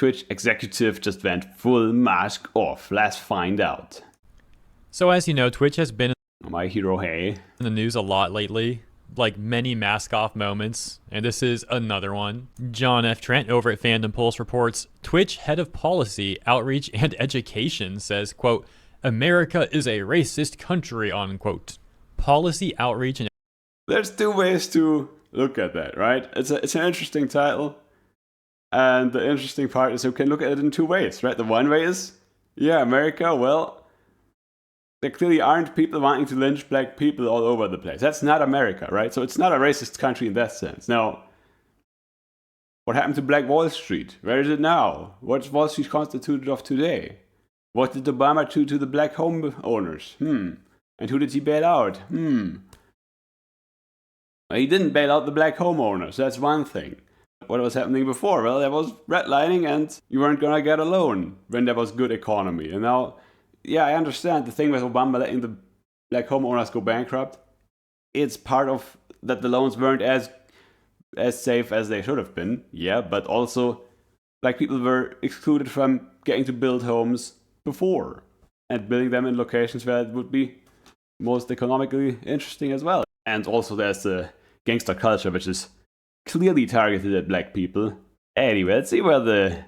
Twitch executive just went full mask off? Let's find out. So as you know, Twitch has been My Hero Hei in the news a lot lately, like many mask off moments, and this is another one. John F. Trent over at Fandom Pulse reports, Twitch head of policy, outreach, and education says, quote, America is a racist country, unquote. Policy, outreach, and... There's two ways to look at that, right? It's an interesting title. And the interesting part is you can look at it in two ways, right? The one way is, yeah, America, well, there clearly aren't people wanting to lynch black people all over the place. That's not America, right? So it's not a racist country in that sense. Now, what happened to Black Wall Street? Where is it now? What's Wall Street constituted of today? What did Obama do to the black home owners? And who did he bail out? Well, he didn't bail out the black homeowners. That's one thing. What was happening before? Well, there was redlining and you weren't gonna get a loan when there was good economy. And now, yeah, I understand the thing with Obama letting the black homeowners go bankrupt. It's part of that the loans weren't as safe as they should have been. Yeah, but also, black people were excluded from getting to build homes before and building them in locations where it would be most economically interesting as well. And also there's the gangster culture, which is clearly targeted at black people. Anyway, let's see where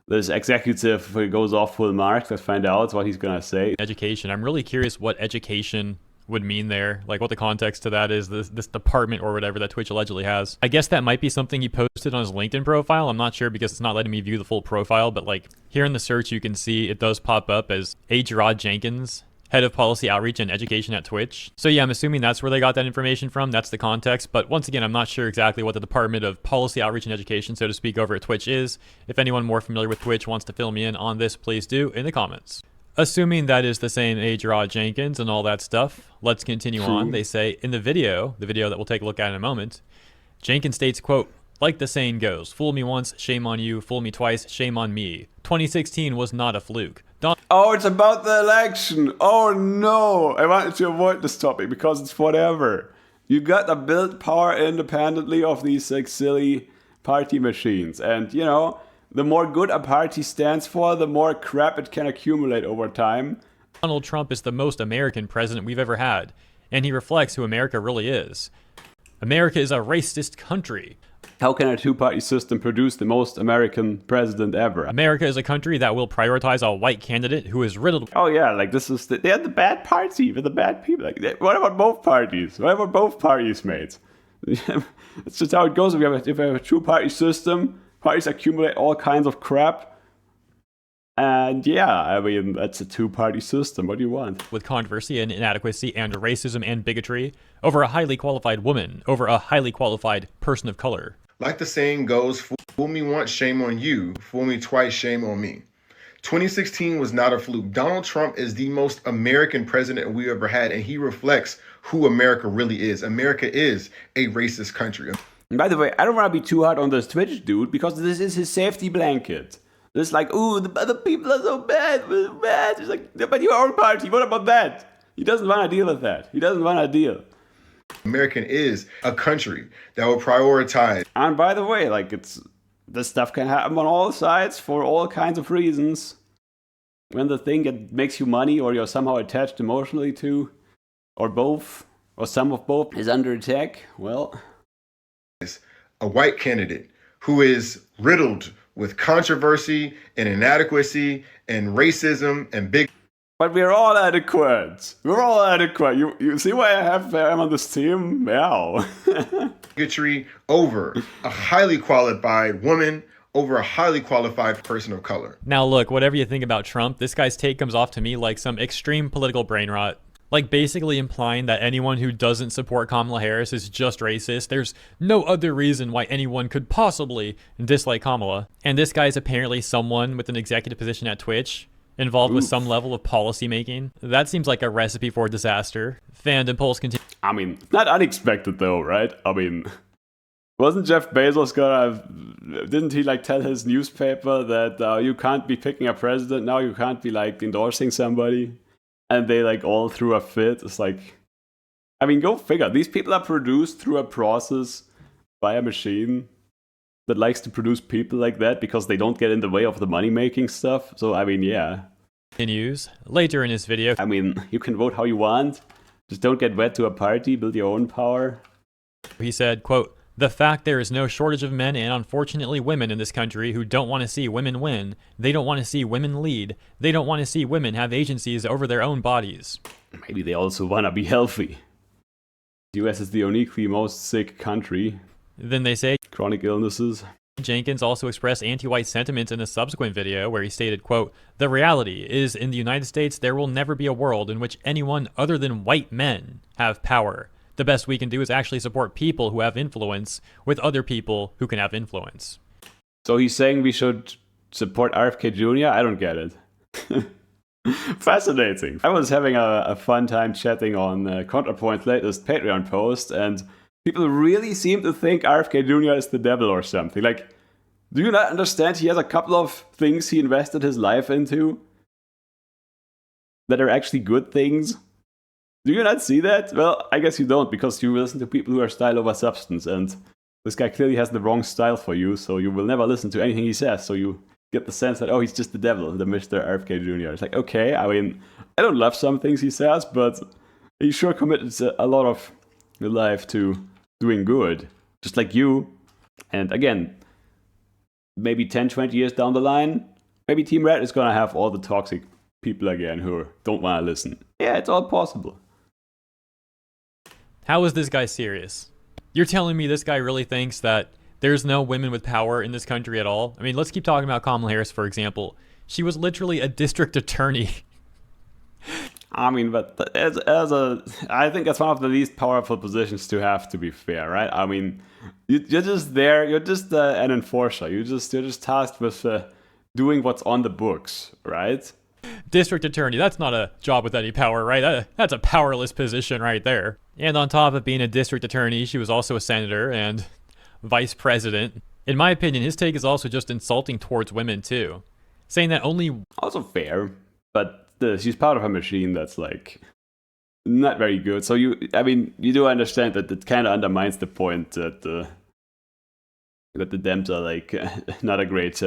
this executive goes off full marks. Let's find out what he's gonna say. Education. I'm really curious what education would mean there, like what the context to that is, this department or whatever that Twitch allegedly has. I guess that might be something he posted on his LinkedIn profile. I'm not sure because it's not letting me view the full profile, but like here in the search you can see it does pop up as H. Rod Jenkins, head of policy outreach and education at Twitch. So yeah, I'm assuming that's where they got that information from. That's the context. But once again, I'm not sure exactly what the Department of Policy Outreach and Education, so to speak, over at Twitch is. If anyone more familiar with Twitch wants to fill me in on this, please do in the comments. Assuming that is the same H. Rod Jenkins and all that stuff, let's continue on. They say in the video that we'll take a look at in a moment, Jenkins states, quote, like the saying goes, fool me once, shame on you, fool me twice, shame on me. 2016 was not a fluke. Oh, it's about the election. Oh no, I wanted to avoid this topic because it's whatever. You got to build power independently of these like silly party machines. And you know, the more good a party stands for, the more crap it can accumulate over time. Donald Trump is the most American president we've ever had, and he reflects who America really is. America is a racist country. How can a two-party system produce the most American president ever? America is a country that will prioritize a white candidate who is riddled. Oh yeah, like this is they had the bad party with the bad people. Like, what about both parties? What about both parties, mates? It's just how it goes. If we have a two-party system, parties accumulate all kinds of crap. And yeah, I mean, that's a two-party system. What do you want? With controversy and inadequacy and racism and bigotry over a highly qualified woman, over a highly qualified person of color. Like the saying goes, fool me once, shame on you. Fool me twice, shame on me. 2016 was not a fluke. Donald Trump is the most American president we ever had, and he reflects who America really is. America is a racist country. And by the way, I don't want to be too hard on this Twitch dude because this is his safety blanket. It's like, ooh, the other people are so bad. It's like, but your own party, what about that? He doesn't want to deal with that. He doesn't want to deal. American is a country that will prioritize. And by the way, like this stuff can happen on all sides for all kinds of reasons. When the thing that makes you money or you're somehow attached emotionally to, or both, or some of both is under attack, well. A white candidate who is riddled with controversy and inadequacy and racism and big. But we're all adequate. We're all adequate. You see why I'm on this team? Wow. Bigotry over a highly qualified woman, over a highly qualified person of color. Now look, whatever you think about Trump, this guy's take comes off to me like some extreme political brain rot. Like basically implying that anyone who doesn't support Kamala Harris is just racist. There's no other reason why anyone could possibly dislike Kamala. And this guy is apparently someone with an executive position at Twitch, involved with some level of policy making. That seems like a recipe for disaster. Fandom Pulse continue. I mean, not unexpected though, right? I mean, wasn't Jeff Bezos didn't he like tell his newspaper that you can't be picking a president now, you can't be like endorsing somebody? And they like all threw a fit. It's like, I mean, go figure. These people are produced through a process by a machine. that likes to produce people like that because they don't get in the way of the money-making stuff. So, I mean, yeah. Continues later in his video. I mean, you can vote how you want. Just don't get wed to a party, build your own power. He said, quote, "The fact there is no shortage of men and unfortunately women in this country who don't want to see women win. They don't want to see women lead. They don't want to see women have agencies over their own bodies." Maybe they also want to be healthy. The US is the uniquely most sick country. Then they say, Chronic illnesses. Jenkins also expressed anti-white sentiments in a subsequent video where he stated, quote, "The reality is in the United States there will never be a world in which anyone other than white men have power. The best we can do is actually support people who have influence with other people who can have influence." So he's saying we should support RFK Jr.? I don't get it. Fascinating. I was having a fun time chatting on Contrapoints' latest Patreon post, and people really seem to think RFK Jr. is the devil or something. Like, do you not understand he has a couple of things he invested his life into that are actually good things? Do you not see that? Well, I guess you don't, because you listen to people who are style over substance, and this guy clearly has the wrong style for you, so you will never listen to anything he says, so you get the sense that, oh, he's just the devil, the Mr. RFK Jr. It's like, okay, I mean, I don't love some things he says, but he sure committed a lot of his life to doing good, just like you. And again, maybe 10, 20 years down the line, maybe Team Red is gonna have all the toxic people again who don't want to listen. Yeah, it's all possible. How is this guy serious? You're telling me this guy really thinks that there's no women with power in this country at all? I mean, let's keep talking about Kamala Harris, for example. She was literally a district attorney. I mean, but I think that's one of the least powerful positions to have, to be fair, right? I mean, you're just there, you're just an enforcer. You're just tasked with doing what's on the books, right? District attorney, that's not a job with any power, right? That's a powerless position right there. And on top of being a district attorney, she was also a senator and vice president. In my opinion, his take is also just insulting towards women too, saying that only... Also fair, but she's part of a machine that's like not very good. So you do understand that it kind of undermines the point that the Dems are like not a great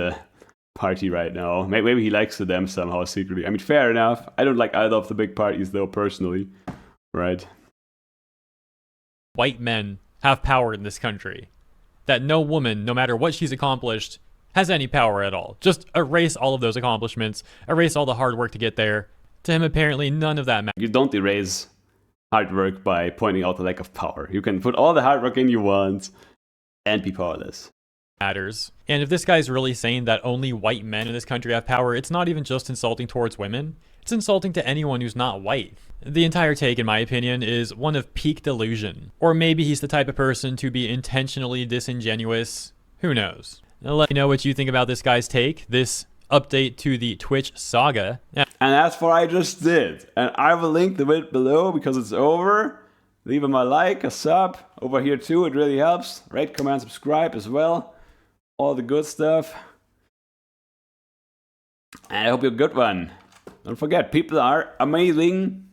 party right now. Maybe he likes the Dems somehow secretly. I mean, fair enough. I don't like either of the big parties though, personally, right? White men have power in this country. That no woman, no matter what she's accomplished, has any power at all. Just erase all of those accomplishments, erase all the hard work to get there. To him, apparently, none of that matters. You don't erase hard work by pointing out the lack of power. You can put all the hard work in you want and be powerless. And if this guy's really saying that only white men in this country have power, it's not even just insulting towards women. It's insulting to anyone who's not white. The entire take, in my opinion, is one of peak delusion. Or maybe he's the type of person to be intentionally disingenuous. Who knows? Now, let me know what you think about this guy's take, this update to the Twitch saga. And that's what I just did. And I will link the video below because it's over. Leave him a like, a sub over here too. It really helps. Rate, comment, subscribe as well. All the good stuff. And I hope you're a good one. Don't forget, people are amazing.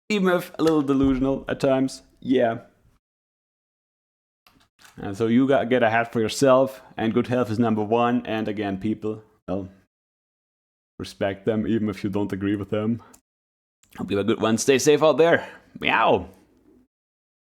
Even if a little delusional at times. Yeah. And so you gotta get ahead for yourself. And good health is number one. And again, people, well, respect them even if you don't agree with them. Hope you have a good one. Stay safe out there. Meow.